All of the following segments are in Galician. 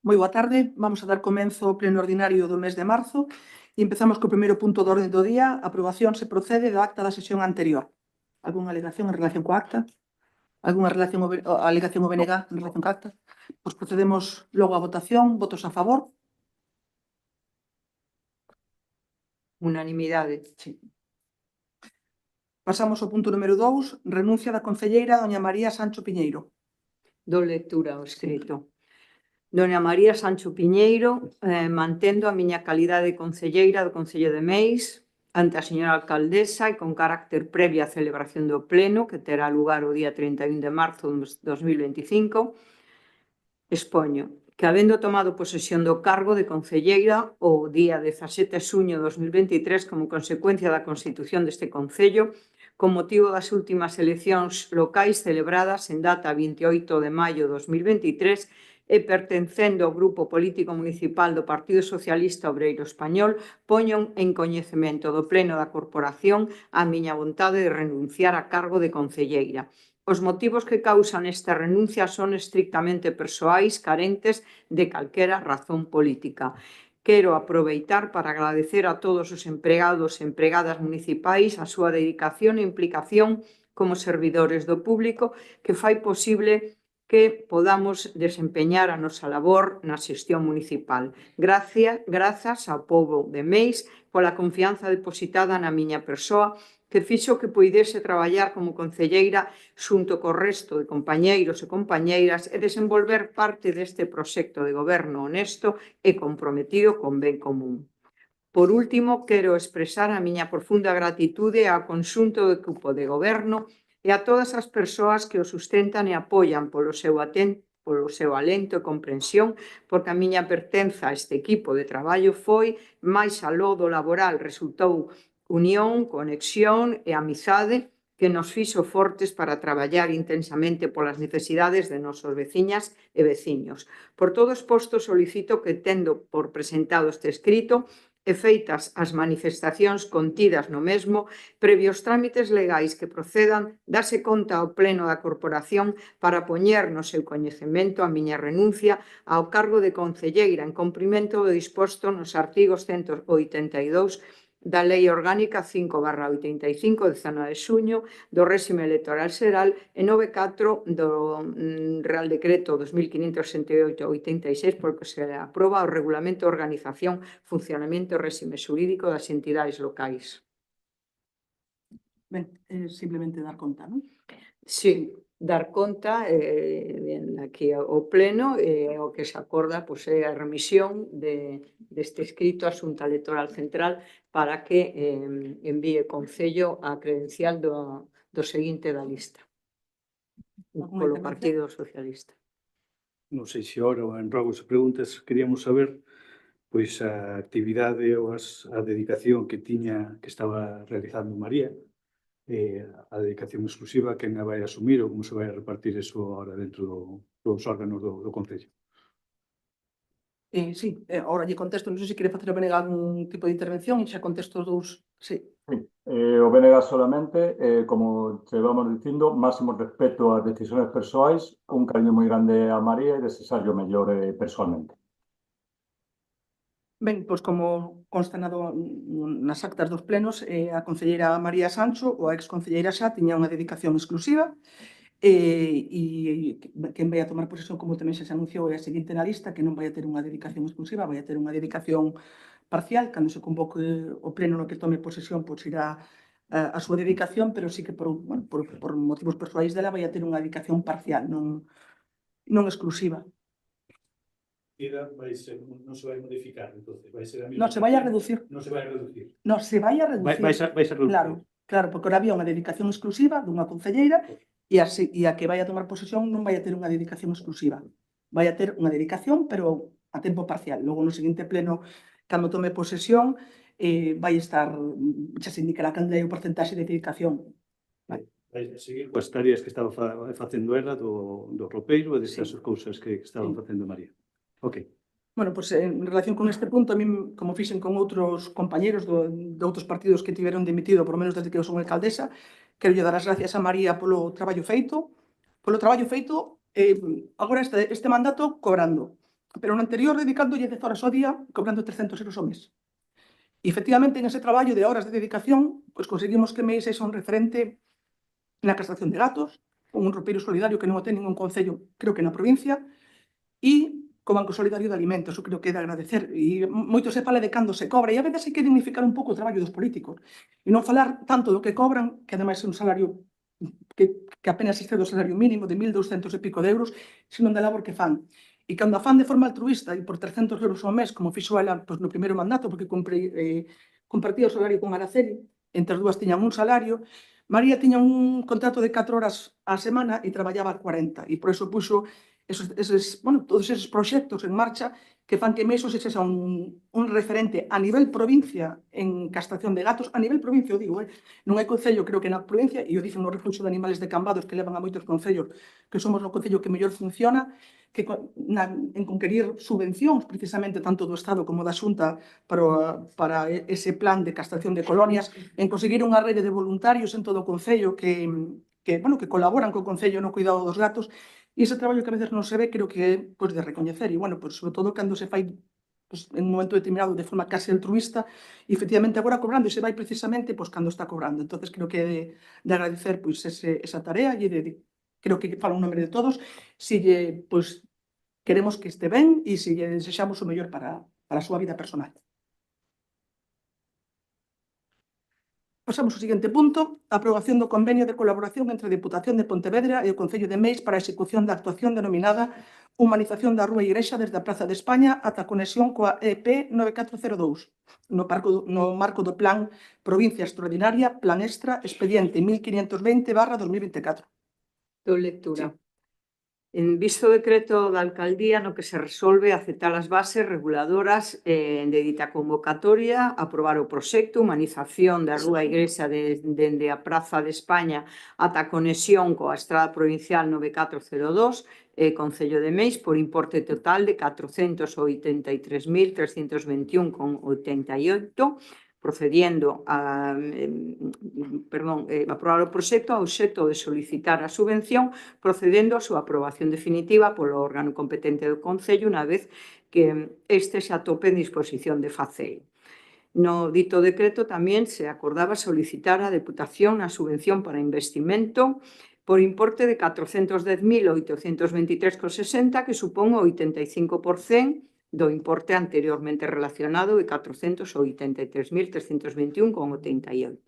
Moi boa tarde. Vamos a dar comenzo ao pleno ordinario do mes de marzo e empezamos co primeiro punto do orde do día, aprobación se procede do acta da sesión anterior. Algúnha alegación en relación coa acta? Algúnha alegación ou BNG en relación coa acta? Pois procedemos logo á votación. Votos a favor? Unanimidade. Sí. Pasamos ao punto número 2, renuncia da concelleira doña María Sancho Piñeiro. Do lectura ao escrito. Doña María Sancho Piñeiro, mantendo a miña calidade de concelleira do Concello de Meis ante a señora alcaldesa e con carácter previa á celebración do pleno, que terá lugar o día 31 de marzo de 2025, expoño que, habendo tomado posesión do cargo de concelleira o día 17 de xuño de 2023 como consecuencia da constitución deste Concello, con motivo das últimas eleccións locais celebradas en data 28 de maio de 2023 e pertencendo ao Grupo Político Municipal do Partido Socialista Obreiro Español, poño en coñecemento do Pleno da Corporación a miña vontade de renunciar a cargo de concelleira. Os motivos que causan esta renuncia son estrictamente persoais, carentes de calquera razón política. Quero aproveitar para agradecer a todos os empregados e empregadas municipais a súa dedicación e implicación como servidores do público que fai posible que podamos desempeñar a nosa labor na xestión municipal. Grazas ao pobo de Meis pola confianza depositada na miña persoa que fixo que puidese traballar como concelleira xunto co resto de compañeiros e compañeiras e desenvolver parte deste proxecto de goberno honesto e comprometido con ben común. Por último, quero expresar a miña profunda gratitude ao conxunto do equipo de goberno e a todas as persoas que o sustentan e apoian polo seu alento e comprensión, porque a miña pertenza a este equipo de traballo foi máis aló do laboral, resultou unión, conexión e amizade que nos fixo fortes para traballar intensamente polas necesidades de nosos veciñas e veciños. Por todo exposto, solicito que, tendo por presentado este escrito e feitas as manifestacións contidas no mesmo, previos trámites legais que procedan, dase conta ao Pleno da Corporación para poñer no seu coñecemento a miña renuncia ao cargo de concelleira en cumprimento do disposto nos artigos 182 da Lei Orgánica 5/85, 19 de xuño, do réxime electoral xeral e 94 do Real Decreto 2568/86, por que se aproba o Regulamento de Organización, Funcionamento e Réxime Xurídico das entidades locais. Ben, simplemente dar conta, non? Sí, dar conta aquí ao Pleno o que se acorda é a remisión deste escrito á Xunta Electoral Central para que envíe Concello a credencial do seguinte da lista, polo Partido Socialista. Non sei se ahora ou en rogos e preguntas queríamos saber pois a actividade ou a dedicación que estaba realizando María, a dedicación exclusiva, quen a vai asumir ou como se vai a repartir eso ahora dentro dos órganos do Concello. Sí, ahora lle contesto, non sei se quere facer o BNG algún tipo de intervención e xa contesto os dous. Sí. Sí, o BNG solamente, como te vamos dicindo, máximo respeto ás decisións persoais, un cariño moi grande a María e desexarlle o mellor personalmente. Ben, pois como consta nas actas dos plenos, a concelleira María Sancho, ou a exconcelleira xa, tiña unha dedicación exclusiva, e quen vai a tomar posesión, como tamén se anunciou, é a seguinte na lista, que non vai a ter unha dedicación exclusiva, vai a ter unha dedicación parcial. Cando se convoque o pleno no que tome posesión, pois irá a súa dedicación, pero sí que por motivos persoais dela vai a ter unha dedicación parcial, non exclusiva. Non se vai modificar, entonces vai ser a mesma. Non, se vai a reducir. Non se vai a reducir. Non, se vai a reducir. Vai a reducir. Claro, porque ahora había unha dedicación exclusiva dunha concelleira e a que vai a tomar posesión non vai a ter unha dedicación exclusiva. Vai a ter unha dedicación, pero a tempo parcial. Logo, no seguinte pleno, cando tome posesión, vai estar, xa se indicará cal é o porcentaxe de dedicación. Vai seguir coas tareas que estaba facendo ela do ropeiro e desas cousas que estaba facendo María. Ok. Bueno, pois en relación con este punto, a mí, como fixen con outros compañeros de outros partidos que tiveron dimitido, por lo menos desde que eu son alcaldesa, quero lle dar as gracias a María polo traballo feito, agora este mandato cobrando. pero no anterior dedicándolle 10 horas ao día, cobrando 300 euros ao mes. E, efectivamente, en ese traballo de horas de dedicación, pois conseguimos que Meis sexa un referente na castración de gatos, un roupeiro solidario que non o ten ningún concello, creo que na provincia, e co Banco Solidario de Alimentos, eu creo que é de agradecer. E moito se fala de cando se cobra, e a veces hai que dignificar un pouco o traballo dos políticos, e non falar tanto do que cobran, que ademais é un salario que apenas excede o salario mínimo de 1.200 e pico de euros, senón da labor que fan. E cando a fan de forma altruista e por 300 euros ao mes, como fixo ela pois, no primeiro mandato, porque compartía o salario con Araceli, entre as dúas tiñan un salario, María tiña un contrato de 4 horas á semana e traballaba 40, e por iso puxo todos esos proxectos en marcha que fan que Meixo se sexa un referente a nivel provincia en castración de gatos, a nivel provincia, o digo, non hai concello, creo que na provincia, e o dicen no Refuxio de Animales de Cambados, que levan a moitos concellos, que somos o concello que mellor funciona, que en conquerir subvencións, precisamente, tanto do Estado como da Xunta, para ese plan de castración de colonias, en conseguir unha rede de voluntarios en todo o concello que colaboran co concello no cuidado dos gatos. E ese traballo que a veces non se ve, creo que é de recoñecer. E, sobre todo, cando se fai en un momento determinado de forma case altruista, e, efectivamente, agora cobrando, e se vai precisamente cando está cobrando. Entonces creo que é de agradecer esa tarea, e creo que falo en nome de todos, si queremos que este ben e si lle desexamos o mellor para a súa vida personal. Pasamos ao seguinte punto, a aprobación do convenio de colaboración entre a Deputación de Pontevedra e o Concello de Meis para a execución da actuación denominada Humanización da Rúa e Igrexa desde a Praza de España ata a conexión coa EP 9402, no marco do Plan Provincia Extraordinaria, Plan Extra, expediente 1520/2024. Dou lectura. En visto o decreto da Alcaldía no que se resolve aceptar as bases reguladoras de dita convocatoria, aprobar o proxecto Humanización da Rúa e Igrexa dende a Praza de España ata a conexión coa Estrada Provincial 9402 Concello de Meis por importe total de 483.321,88, procediendo a aprobar o proxecto ao obxecto de solicitar a subvención, procedendo a súa aprobación definitiva polo órgano competente do Concello unha vez que este se atope en disposición de facelo. No dito decreto tamén se acordaba solicitar á Deputación a subvención para investimento por importe de 410.823,60, que supón o 85% do importe anteriormente relacionado de 483.321,88.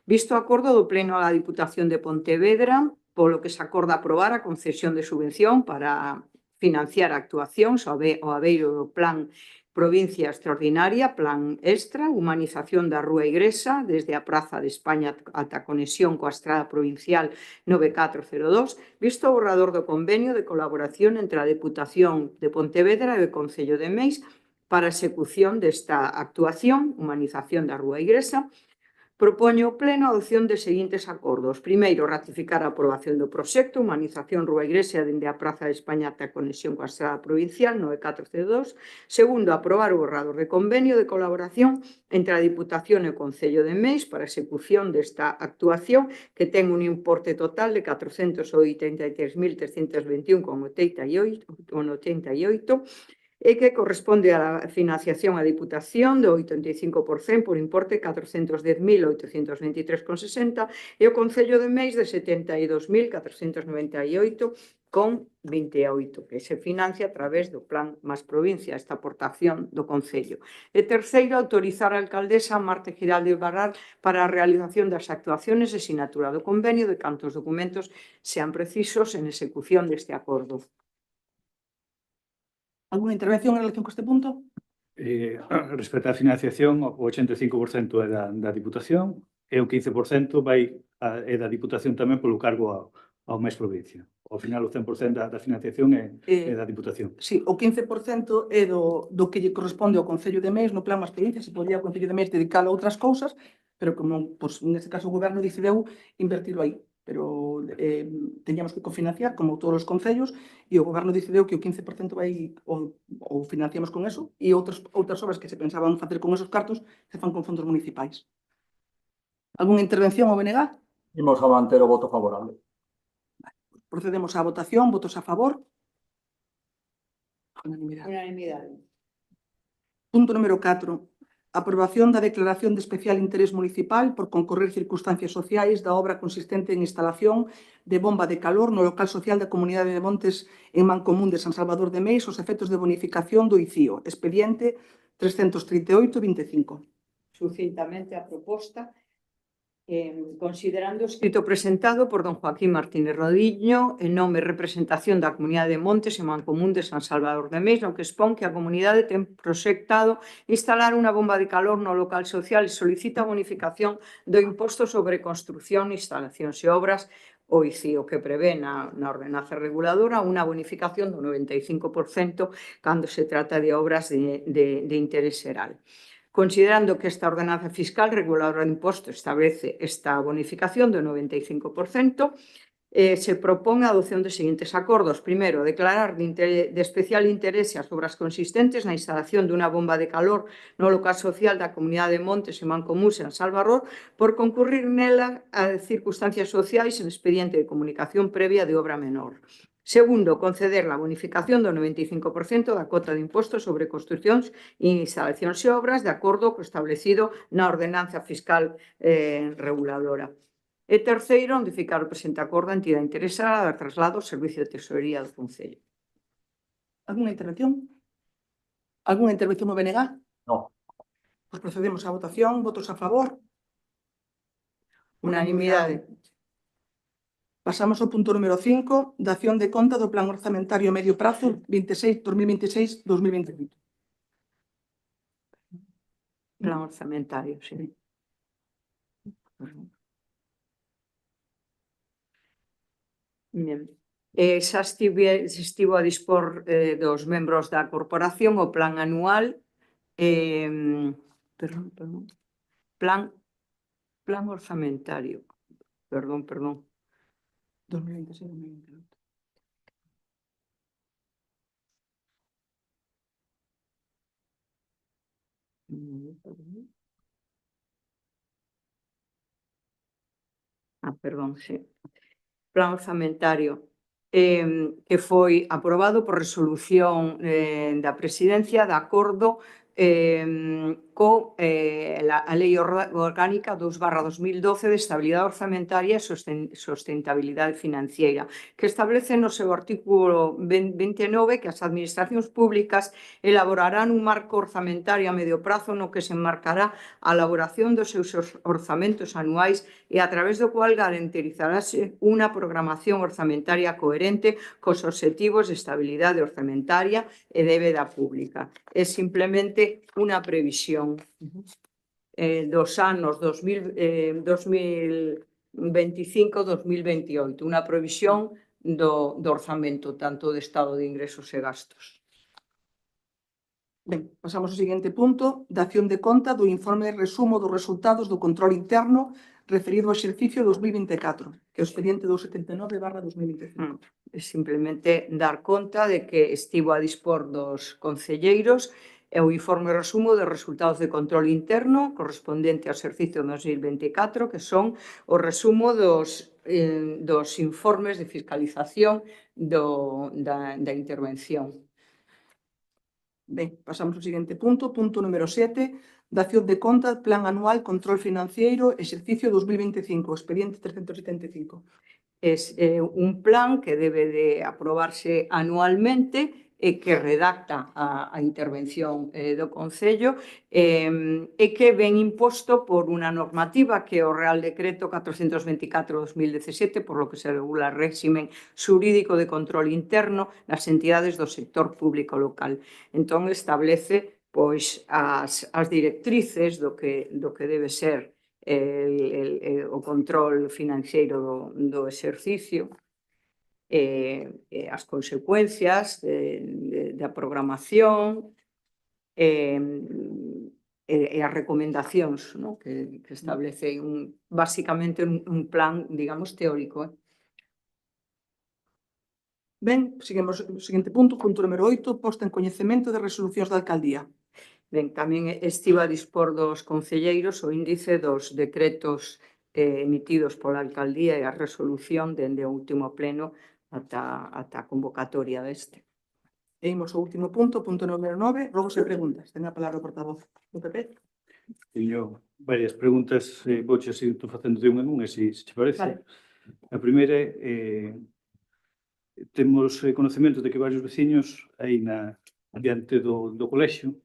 Visto o acordo do Pleno da Diputación de Pontevedra, polo que se acorda aprobar a concesión de subvención para financiar actuacións ao abeiro do Plan Provincia Extraordinaria, Plan Extra, Humanización da Rúa e Igrexa, desde a Praza de España ata a conexión coa Estrada Provincial 9402, visto o borrador do convenio de colaboración entre a Deputación de Pontevedra e o Concello de Meis para a execución desta actuación, Humanización da Rúa e Igrexa, propoño ao Pleno a adopción de seguintes acordos. Primeiro, ratificar a aprobación do proxecto Humanización Rúa e Igrexa dende a Praza de España ata a conexión coa Estrada Provincial 9402. Segundo, aprobar o borrador de convenio de colaboración entre a Diputación e o Concello de Meis para a execución desta actuación, que ten un importe total de 483.321,88, e que corresponde á financiación á Diputación do 85% por importe de 410.823,60 e o Concello de Meis de 72.498,28, que se financia a través do Plan Más Provincia, esta aportación do Concello. E terceiro, autorizar a alcaldesa Marta Giraldo Ibarral para a realización das actuaciones e sinatura do convenio de cantos documentos sean precisos en execución deste acordo. Alguna intervención en relación con este punto? Respecto á financiación, o 85% é da Diputación e o 15% é da Diputación tamén polo cargo ao máis provincia. Ao final, o 100% da financiación é da Diputación. Sí, o 15% é do que lle corresponde ao Concello de Meis no Plan Más Provincia. Se podía o Concello de Meis dedicalo a outras cousas, pero como, neste caso, o Goberno decideu invertirlo aí. Pero teníamos que cofinanciar, como todos os concellos, e o Goberno decideu que o 15% vai ou financiamos con eso, e outras obras que se pensaban facer con esos cartos se fan con fondos municipais. Alguna intervención ao BNG? Imos a manter o voto favorable. Procedemos á votación. Votos a favor? Unanimidade. Unanimidade. Punto número 4. Aprobación da declaración de especial interés municipal por concorrer circunstancias sociais da obra consistente en instalación de bomba de calor no local social da Comunidade de Montes en Mancomún de San Salvador de Meis aos efectos de bonificación do ICIO. Expediente 338-25. Sucintamente a proposta, considerando o escrito presentado por don Joaquín Martínez Rodiño en nome e representación da Comunidade de Montes e Mancomún de San Salvador de Meis, no que expón que a comunidade ten proxectado instalar unha bomba de calor no local social e solicita a bonificación do imposto sobre construción, instalacións e obras, o ICIO, que prevé na ordenanza reguladora unha bonificación do 95% cando se trata de obras de interés xeral. Considerando que esta ordenanza fiscal reguladora de imposto establece esta bonificación do 95%, se propón a adopción dos seguintes acordos. Primeiro, declarar de especial interese as obras consistentes na instalación dunha bomba de calor no local social da Comunidade de Montes e Mancomún San Salvador por concurrir nela a circunstancias sociais en expediente de comunicación previa de obra menor. Segundo, conceder la bonificación do 95% da cota de imposto sobre construcións e instalacións e obras de acordo co establecido na ordenanza fiscal reguladora. E terceiro, notificar o presente acordo a entidade interesada dar traslado ao Servicio de Tesorería do Concello. Alguna intervención? Alguna intervención no BNG? No. Pois procedemos á votación. Votos a favor? Unanimidade. Pasamos ao punto número 5, dación de conta do Plan Orzamentario a Medio Prazo 2026-2028. Plan orzamentario, sí. Bien. Xa estivo a dispor dos membros da corporación o plan anual plan orzamentario. Perdón. 2026-2028. Perdón, sí. Plan orzamentario que foi aprobado por resolución da Presidencia de acordo a Lei Orgánica 2/2012 de Estabilidade Orzamentaria e Sostenibilidade Financiera, que establece no seu artículo 29 que as administracións públicas elaborarán un marco orzamentario a medio prazo no que se enmarcará a elaboración dos seus orzamentos anuais e a través do cual garantizarase unha programación orzamentaria coherente cos obxectivos de estabilidade orzamentaria e débeda pública. É simplemente unha previsión dos anos 2025-2028, unha previsión do orzamento, tanto de estado de ingresos e gastos. Ben, pasamos ao seguinte punto, dación de conta do informe de resumo dos resultados do control interno referido ao exercicio 2024, que é o expediente 279/2025. É simplemente dar conta de que estivo a dispor dos concelleiros o informe resumo dos resultados de control interno correspondente ao exercicio 2024, que son o resumo dos informes de fiscalización da intervención. Ben, pasamos ao seguinte punto, punto número 7, dación de conta, plan anual, control financiero, exercicio 2025, expediente 375. Es un plan que debe de aprobarse anualmente e que redacta a intervención do Concello e que ven imposto por unha normativa que é o Real Decreto 424/2017, por lo que se regula o réximen xurídico de control interno nas entidades do sector público local. Entón, establece pois as directrices do que debe ser o control financeiro do exercicio, as consecuencias da programación e as recomendacións que establece basicamente un plan, digamos, teórico. Ben, seguimos o seguinte punto, punto número 8, posta en coñecemento de resolucións da alcaldía. Ben, tamén estivo a dispor dos concelleiros o índice dos decretos emitidos pola alcaldía e a resolución dende o último pleno ata a convocatoria deste. E imos ao último punto, punto número 9, rogos e preguntas. Ten a palabra o portavoz do PP. Teño varias preguntas, vouche así, estou facendo de un en un, e se te parece. Vale. A primeira é, temos conocemento de que varios veciños aí diante do colexio,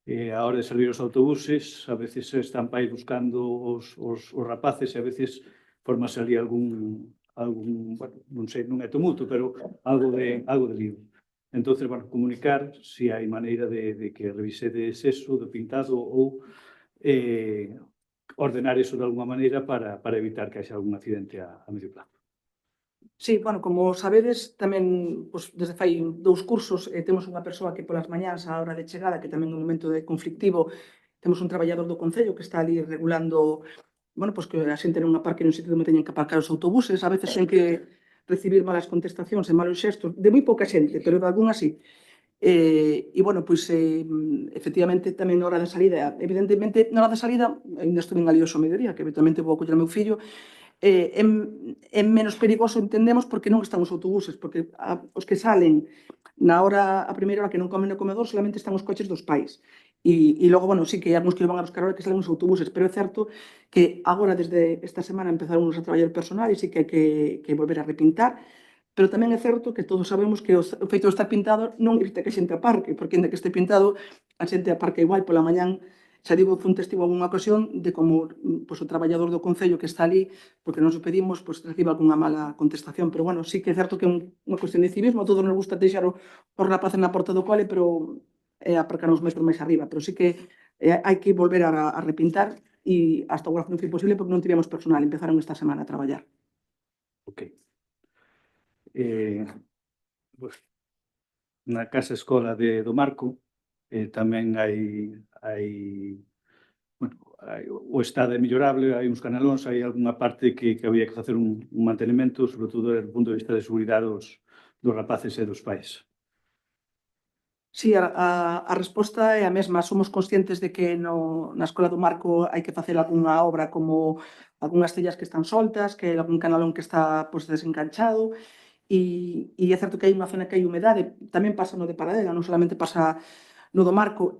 a hora de salir os autobuses, a veces están pais buscando os rapaces e a veces formase ali algún bueno, non sei, non é tumulto, pero algo de lío. Entonces, bueno, comunicar se hai maneira de que revisedes eso, do pintado, ou ordenar eso de alguma maneira para evitar que haxa algún accidente a medio plazo. Sí, bueno, como sabedes, tamén desde fai 2 cursos temos unha persoa que polas mañás á hora de chegada, que tamén é un momento conflictivo, temos un traballador do Concello que está ali regulando, bueno, que a xente non aparque nun sitio onde teñen que aparcar os autobuses, a veces ten que recibir malas contestacións e malos xestos, de moi pouca xente, pero de algún así. Bueno, efectivamente, tamén na hora da salida, evidentemente, na hora da salida, ainda estuve en Alioso ao mediodía, que habitualmente vou a coller o meu fillo, é menos perigoso, entendemos, porque non están os autobuses, porque os que salen a primeira hora que non comen no comedor, solamente están os coches dos pais. E logo, bueno, sí que hai algúns que van a buscar a hora que salen os autobuses, pero é certo que agora, desde esta semana, empezaron a traballar o personal e sí que hai que volver a repintar, pero tamén é certo que todos sabemos que o feito de estar pintado non evita que a xente aparque, porque ainda que este pintado, a xente aparca igual pola mañán. Xa digo, fun testigo en unha ocasión de como o traballador do Concello que está ali, porque nos o pedimos, recibe algunha mala contestación. Pero, bueno, sí que é certo que é unha cuestión de civismo, a todos nos gusta deixar os rapaces na porta do cole, pero aparcar uns metros máis arriba. Pero sí que hai que volver a repintar e hasta agora non foi posible porque non tivemos personal. Empezaron esta semana a traballar. Ok. Pues, na casa escola do Marco tamén o estado é mellorable, hai uns canalóns, hai algunha parte que había que facer un mantenimento, sobre todo desde o punto de vista de seguridade dos rapaces e dos pais. Sí, a resposta é a mesma. Somos conscientes de que na Escola do Marco hai que facer algunha obra, como algunhas tellas que están soltas, que hai algún canalón que está desenganchado, e é certo que hai unha zona que hai humedade. Tamén pasa no de Paradela, non solamente pasa no do Marco.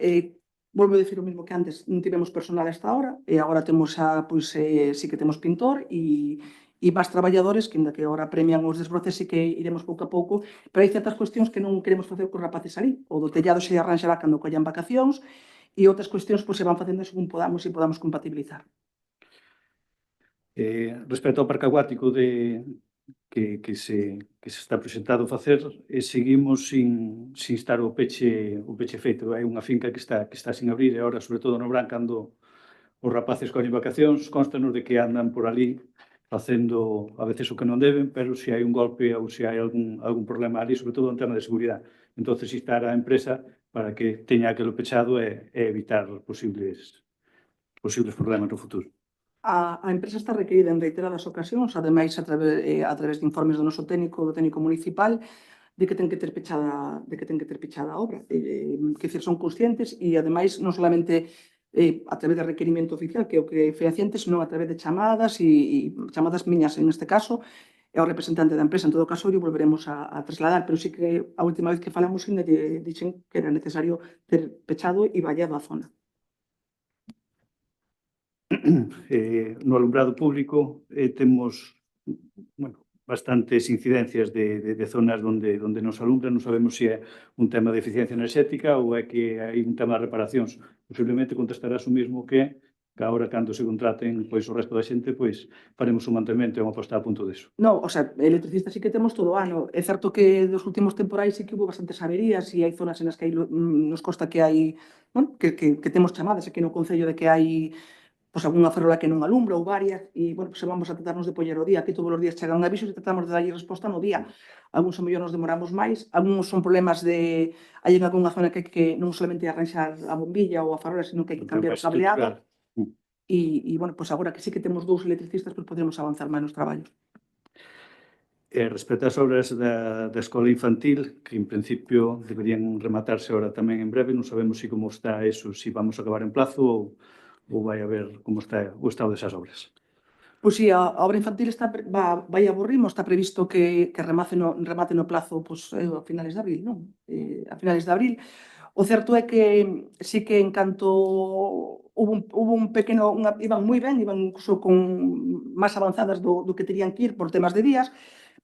Volvo a dicir o mesmo que antes, non tivemos personal hasta ahora, e agora temos sí que temos pintor e máis traballadores, que ainda que agora premian os desbroces, sí que iremos pouco a pouco, pero hai certas cuestións que non queremos facer cos rapaces ali. O do tellado se arranxará cando collan vacacións, e outras cuestións se van facendo según podamos e podamos compatibilizar. Respecto ao parque acuático que se está presentado facer, seguimos sin estar o peche feito. Hai unha finca que está sin abrir, e agora, sobre todo no verán, cando os rapaces collen vacacións, constanos de que andan por ali facendo a veces o que non deben, pero se hai un golpe ou se hai algún problema ali, sobre todo en tema de seguridade. Entonces, instar a empresa para que teña aquilo pechado e evitar posibles problemas no futuro. A empresa está requerida en reiteradas ocasións, ademais a través de informes do noso técnico municipal, de que ten que ter pechada a obra. Son conscientes e, ademais, non solamente a través de requerimento oficial, que é o que fehaciente, senón a través de chamadas e chamadas miñas, en este caso, e ao representante da empresa. En todo caso, o volveremos a trasladar, pero sí que a última vez que falamos ainda dixen que era necesario ter pechado e vallado a zona. No alumbrado público temos bastantes incidencias de zonas onde nos alumbran. Non sabemos se é un tema de eficiencia enerxética ou é que hai un tema de reparacións. Posiblemente contestarás o mesmo que agora, cando se contraten o resto da xente, faremos un mantemento e unha posta a punto deso. Non, electricistas sí que temos todo o ano. É certo que dos últimos temporais sí que hubo bastantes averías e hai zonas en as que nos consta que hai, que temos chamadas aquí no Concello de que hai algunha farola que non alumbra ou varias, e, vamos a tratarnos de poñer o día. Aquí todos os días chegan avisos e tratamos de darlle resposta no día. Algúns ao mellor nos demoramos máis, algúns son problemas hai en algunha zona que hai que non solamente arranxar a bombilla ou a farola, sino que hai que cambiar o cableado. E, agora que sí que temos 2 electricistas, podemos avanzar máis nos traballos. Respecto ás obras da escola infantil, que en principio deberían rematarse ahora tamén en breve, non sabemos como está eso, se vamos a acabar en plazo ou vai a ver como está o estado desas obras. Pois si, a obra infantil vai a bo ritmo, está previsto que remate no plazo a finales de abril, non? A finales de abril. O certo é que sí que en canto hubo un pequeno, iban moi ben, iban incluso con máis avanzadas do que terían que ir por temas de días,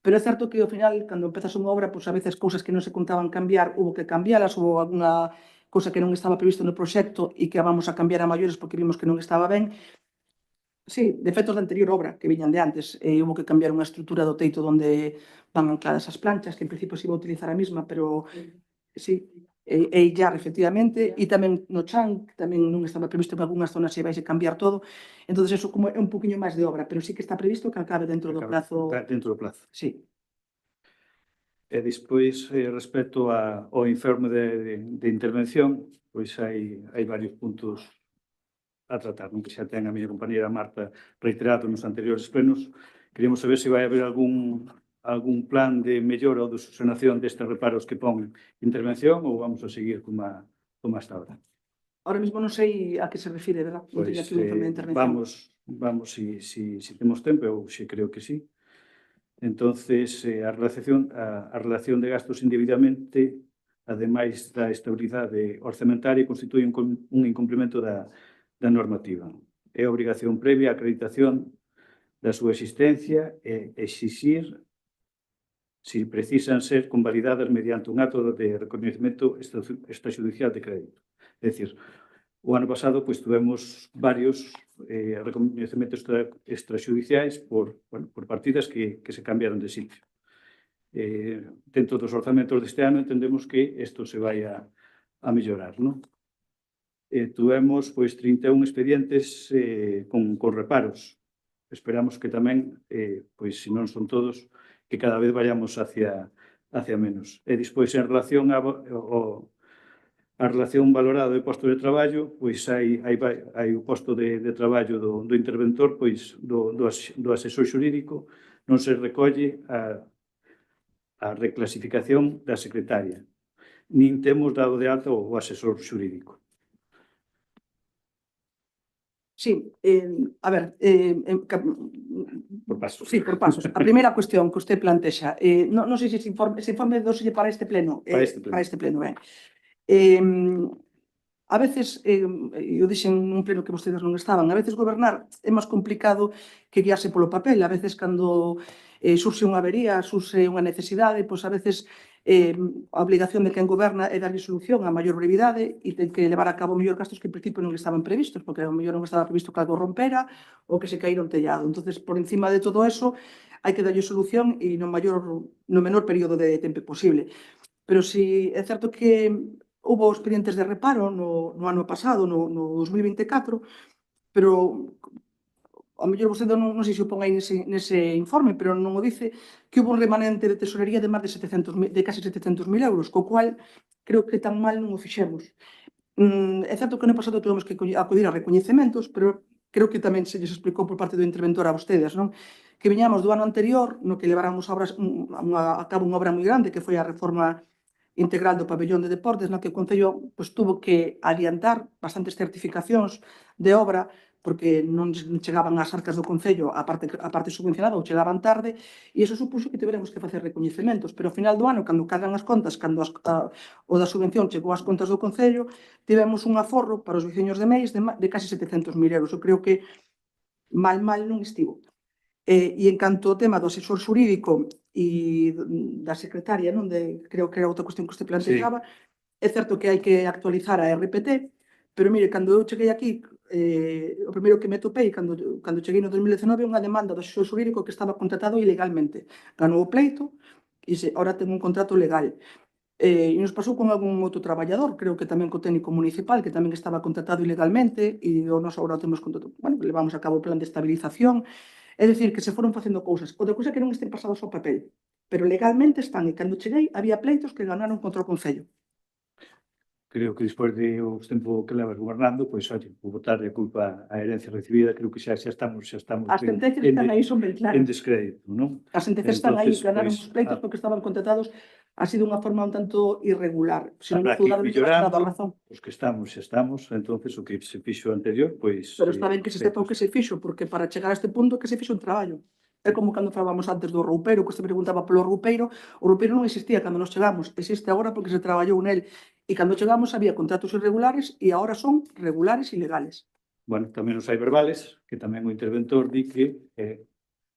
pero é certo que ao final, cando empezas unha obra, a veces cousas que non se contaban cambiar, hubo que cambialas, ou alguna cousa que non estaba previsto no proxecto e que vamos a cambiar a maiores porque vimos que non estaba ben. Sí, defectos da anterior obra que viñan de antes. Hubo que cambiar unha estrutura do teito onde van ancladas as planchas, que en principio se iba a utilizar a mesma, pero sí, illar efectivamente, e tamén no chan, que tamén non estaba previsto en algunhas zonas se vais a cambiar todo. Entón, eso como é un poquinho máis de obra, pero sí que está previsto que acabe dentro do plazo. Dentro do plazo. Sí. E despois, respecto ao informe de intervención, pois hai varios puntos a tratar, non? Que xa ten a miña compañera Marta reiterado nos anteriores plenos. Queríamos saber se vai haber algún plan de mellora ou de subsanación destes reparos que pon intervención ou vamos a seguir como hasta ahora. Ahora mesmo non sei a que se refire, verdad? Non teño aquí o informe de intervención. Vamos, si temos tempo, eu xe creo que sí. Entonces, a relación de gastos indebidamente, ademais da estabilidade orzamentaria, constitúe un incumprimento da normativa. É obrigación previa a acreditación da súa existencia e exixir si precisan ser convalidadas mediante un acto de reconhecimento extrajudicial de crédito. É dicir, o ano pasado tuvemos varios reconhecementos extrajudiciais por partidas que se cambiaron de sitio. Dentro dos orzamentos deste ano entendemos que isto se vai a mellorar, non? Tuvemos 31 expedientes con reparos. Esperamos que tamén, se non son todos, que cada vez vayamos hacia menos. E despois, en relación a relación valorada de posto de traballo, hai o posto de traballo do interventor, do asesor xurídico, non se recolle a reclasificación da secretaria, nin temos dado de alta o asesor xurídico. Sí, a ver, Por pasos. Sí, por pasos. A primeira cuestión que usted plantexa, non sei se ese informe doselle para este pleno. Para este pleno, ben. A veces, eu dixen nun pleno que vostedes non estaban, a veces gobernar é máis complicado que guiarse polo papel. A veces, cando surxe unha avería, surxe unha necesidade, pois a veces a obligación de quen goberna é darlle solución a maior brevidade e ten que levar a cabo mellor gastos que en principio non estaban previstos, porque ao mellor non estaba previsto que algo rompera ou que se caíra un tellado. Entonces, por encima de todo eso, hai que darlle solución e no menor período de tempo posible. Pero si é certo que houve expedientes de reparo no ano pasado, no 2024, pero ao mellor vostede non sei se o pon aí nese informe, pero non o dice, que houve un remanente de tesorería de máis de casi 700.000 euros, co cual creo que tan mal non o fixemos. É certo que no pasado tuvemos que acudir a recoñecementos, pero creo que tamén se lles explicou por parte do interventor a vostedes, non? Que viñamos do ano anterior, no que leváramos a cabo unha obra moi grande, que foi a reforma integral do pabellón de deportes, na que o Concello tuvo que adiantar bastantes certificacións de obra porque non chegaban ás arcas do Concello a parte subvencionada ou chegaban tarde, e iso supuxo que tiveremos que facer recoñecementos, pero ao final do ano, cando cadran as contas, cando o da subvención chegou ás contas do Concello, tivemos un aforro para os veciños de Meis de casi 700.000 euros. Eu creo que mal non estivo. E en canto ao tema do asesor xurídico e da secretaria, creo que era outra cuestión que usted plantexaba, é certo que hai que actualizar a RPT, pero mire, cando eu cheguei aquí, o primeiro que me topei cando cheguei no 2019 unha demanda do asesor xurídico que estaba contratado ilegalmente. Ganou o pleito e ahora ten un contrato legal. E nos pasou con algún outro traballador, creo que tamén co técnico municipal, que tamén estaba contratado ilegalmente, e o noso agora temos contrato, levamos a cabo o plan de estabilización. É dicir, que se foron facendo cousas. Outra cousa que non estén pasados ao papel, pero legalmente están, e cando cheguei había pleitos que ganaron contra o Concello. Creo que despois de o tempo que levas gobernando, por botarle a culpa á herencia recibida, creo que xa estamos As sentencias que están aí son ben claras. en descrédito, non? As sentencias están aí, ganaron os pleitos porque estaban contratados ha sido unha forma un tanto irregular. Se non o Habrá que ir juzgado lle vai dado a mellorando, razón. os que estamos, xa estamos, entonces o que se fixo anterior, pois... Pero está ben que se sepa o que se fixo, porque para chegar a este punto que se fixo un traballo. É como cando falábamos antes do roupeiro, que se preguntaba polo roupeiro, o roupeiro non existía cando nos chegamos, existe agora porque se traballou nel. E cando chegamos había contratos irregulares e agora son regulares e legales. Bueno, tamén os hai verbales, que tamén o interventor di que é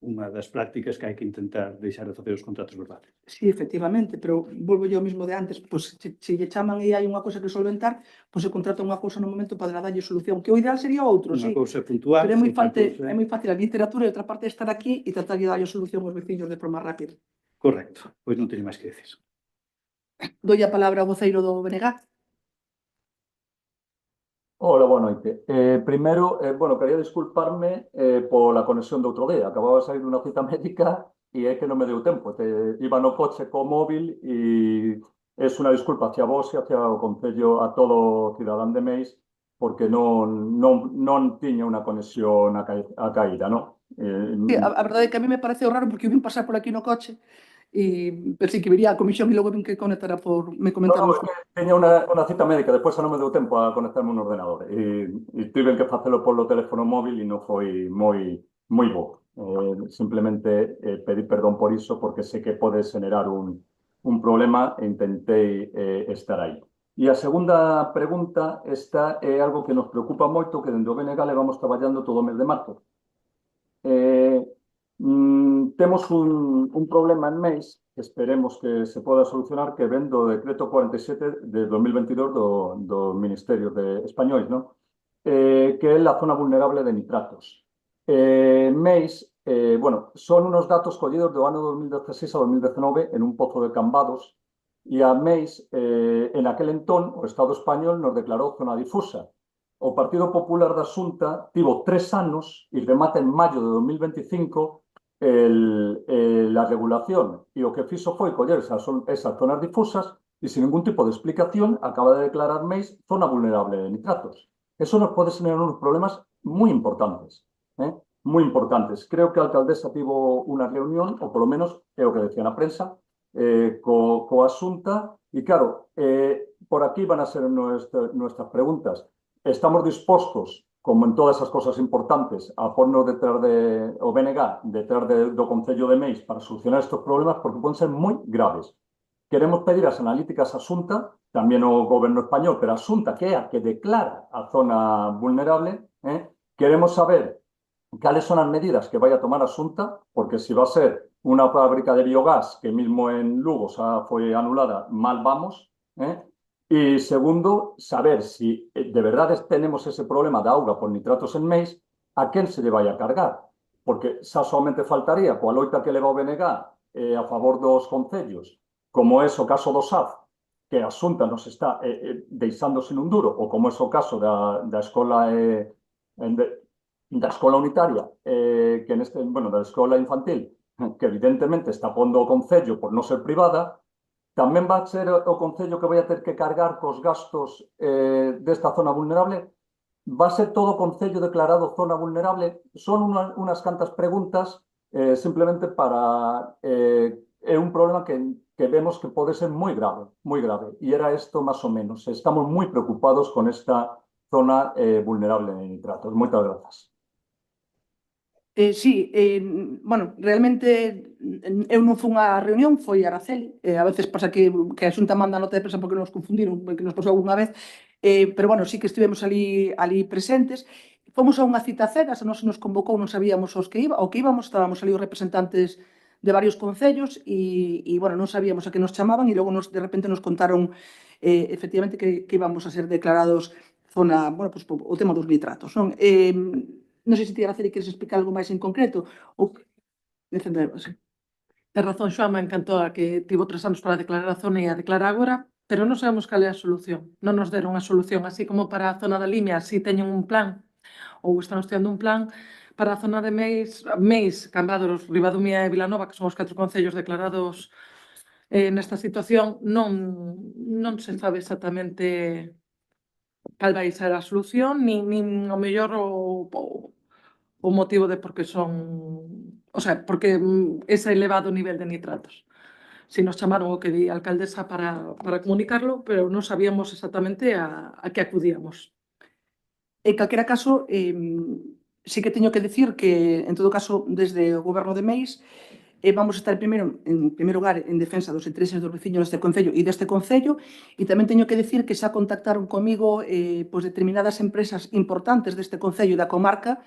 unha das prácticas que hai que intentar deixar de facer os contratos verbales. Sí, efectivamente, pero volvo yo ao mismo de antes, pois se lle chaman e hai unha cousa que solventar, pois se contrata unha cousa no momento para darlle solución, que o ideal sería outro, Unha sí, cousa puntual, pero outra cousa... é moi fácil a literatura e outra parte é estar aquí e tratar de darlle solución aos veciños de forma rápida. Correcto, pois non teño máis que decir. Doi a palabra ao voceiro do BNG. Hola, boa noite. Primeiro, bueno, quería disculparme pola conexión do outro día. Acababa de sair dunha cita médica e é que non me deu tempo. Iba no coche co móvil e é unha disculpa hacia vos e hacia o Concello, a todo o cidadán de Meis, porque non tiña unha conexión a caída, non? Sí, a verdade é que a mí me pareceu raro porque eu vim pasar por aquí no coche e pensei que vería a comisión e logo vin que conectara me comentaron. No, teña unha cita médica, despois xa non me deu tempo a conectarme un ordenador e tiven que facelo polo teléfono móvil e non foi moi bo. Simplemente pedí perdón por iso porque sei que pode xenerar un problema e intentei estar aí. E a segunda pregunta, esta é algo que nos preocupa moito, que dende o BNG levamos traballando todo o mes de marzo. Temos un problema en Meis que esperemos que se poda solucionar, que ven do decreto 47 de 2022 do Ministerio de Españois, non? Que é a zona vulnerable de nitratos. Meis, bueno, son unos datos collidos do ano 2016 a 2019 en un pozo de Cambados e a Meis, en aquel entón, o Estado español nos declarou zona difusa. O Partido Popular da Xunta tivo 3 anos e remata en maio de 2025 la regulación e o que fixo foi coller esas zonas difusas e sin ningún tipo de explicación acaba de declarar Meis zona vulnerable de nitratos. Eso nos pode generar unos problemas moi importantes, moi importantes. Creo que a alcaldesa tivo unha reunión, ou polo menos é o que decía na prensa, coa Xunta e claro, por aquí van a ser nuestras preguntas. Estamos dispostos, como en todas as cosas importantes, a pornos detrás o BNG, detrás do Concello de Meis para solucionar estes problemas porque poden ser moi graves. Queremos pedir as analíticas á Xunta, tamén o Goberno español, pero a Xunta, que é a que declara a zona vulnerable, queremos saber cales son as medidas que vai a tomar a Xunta, porque se va a ser unha fábrica de biogás que mesmo en Lugo xa foi anulada, mal vamos, e segundo, saber si de verdade tenemos ese problema de auga por nitratos en Meis, a quen se lle vai a cargar. Porque xa somente faltaría coa loita que leva o BNG a favor dos concellos, como é o caso do SAF, que a Xunta nos está deixando sin un duro, ou como é o caso da escola unitaria, que neste, bueno, da escola infantil, que evidentemente está pondo o Concello por non ser privada, tamén va a ser o Concello que vai a ter que cargar cos gastos desta zona vulnerable. Va a ser todo o Concello declarado zona vulnerable? Son unhas cantas preguntas simplemente para... É un problema que vemos que pode ser moi grave, moi grave. E era isto máis ou menos. Estamos moi preocupados con esta zona vulnerable de nitratos. Moitas grazas. Sí, bueno, realmente eu non fui á reunión, foi Araceli. A veces pasa que a Xunta manda nota de prensa porque nos confundiron, que nos pasou algunha vez, pero bueno, sí que estivemos ali presentes. Fomos a unha cita cegas, non se nos convocou, non sabíamos o que íbamos, estábamos ali os representantes de varios concellos e bueno, non sabíamos a que nos chamaban e logo de repente nos contaron efectivamente que íbamos a ser declarados zona, bueno, pues, o tema dos nitratos, non? Non sei se ti, Araceli, queres explicar algo máis en concreto ou defendervos. Ten razón, Xoama, encantou a que tivo 3 anos para declarar a zona e a declarar agora, pero non sabemos cal é a solución. Non nos deron a solución, así como para a zona da Limia, si teñen un plan, ou están estudiando un plan, para a zona de Meis, Cambados, Ribadumia e Vilanova, que son os 4 concellos declarados nesta situación, non se sabe exactamente cal vai ser a solución, nin o mellor o motivo de por que son, o sea, porque ese elevado nivel de nitratos. Si nos chamaron o que di a alcaldesa para comunicarlo, pero non sabíamos exactamente a que acudíamos. En calquera caso, sí que teño que decir que, en todo caso, desde o Goberno de Meis, vamos a estar en primeiro lugar en defensa dos intereses dos veciños deste Concello e deste Concello, e tamén teño que decir que xa contactaron comigo pois determinadas empresas importantes deste Concello e da comarca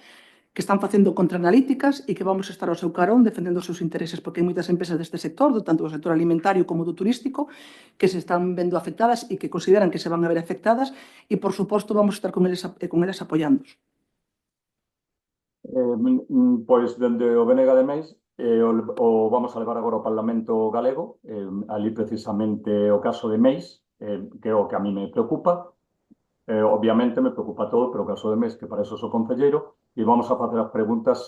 que están facendo contraanalíticas e que vamos a estar ao seu carón defendendo os seus intereses, porque hai moitas empresas deste sector, tanto do sector alimentario como do turístico, que se están vendo afectadas e que consideran que se van a ver afectadas e, por suposto, vamos a estar con eles apoiándoos. Pois, dende o BNG de Meis, o vamos a levar agora ao Parlamento Galego, ali precisamente o caso de Meis, que é o que a mí me preocupa. Obviamente me preocupa todo, pero o caso de Meis, que para eso sou concelleiro, e vamos a facer as preguntas,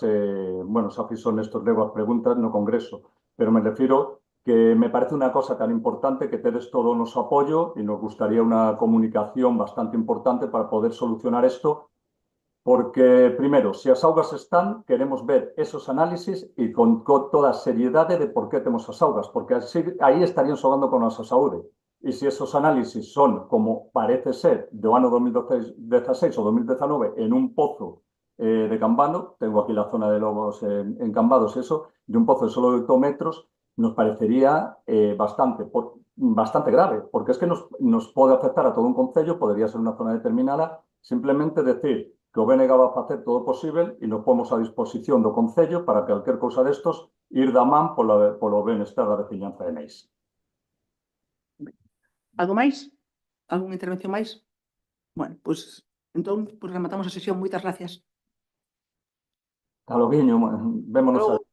bueno, xa fixo Néstor Rego as preguntas no Congreso, pero me refiro que me parece unha cosa tan importante que tedes todo o noso apoio e nos gustaría unha comunicación bastante importante para poder solucionar isto, porque, primero, se as augas están, queremos ver esos análisis e con toda a seriedade de por que temos as augas, porque así, aí estarían xogando con a nosa saúde. E se esos análisis son, como parece ser, do ano 2016 ou 2019, en un pozo de Cambano, tengo aquí la zona de Lobos en Cambados, eso, de un pozo de solo 8 metros, nos parecería bastante grave, porque es que nos pode afectar a todo un concello, podría ser unha zona determinada, simplemente decir que o BNG va a facer todo o posible e nos pomos a disposición do Concello para calquer cousa destos ir da man polo benestar da veciñanza de Meis. Algo máis? Algunha intervención máis? Bueno, pois, entón, rematamos a sesión. Moitas gracias. Ata loguiño, vémonos Hasta a... logo.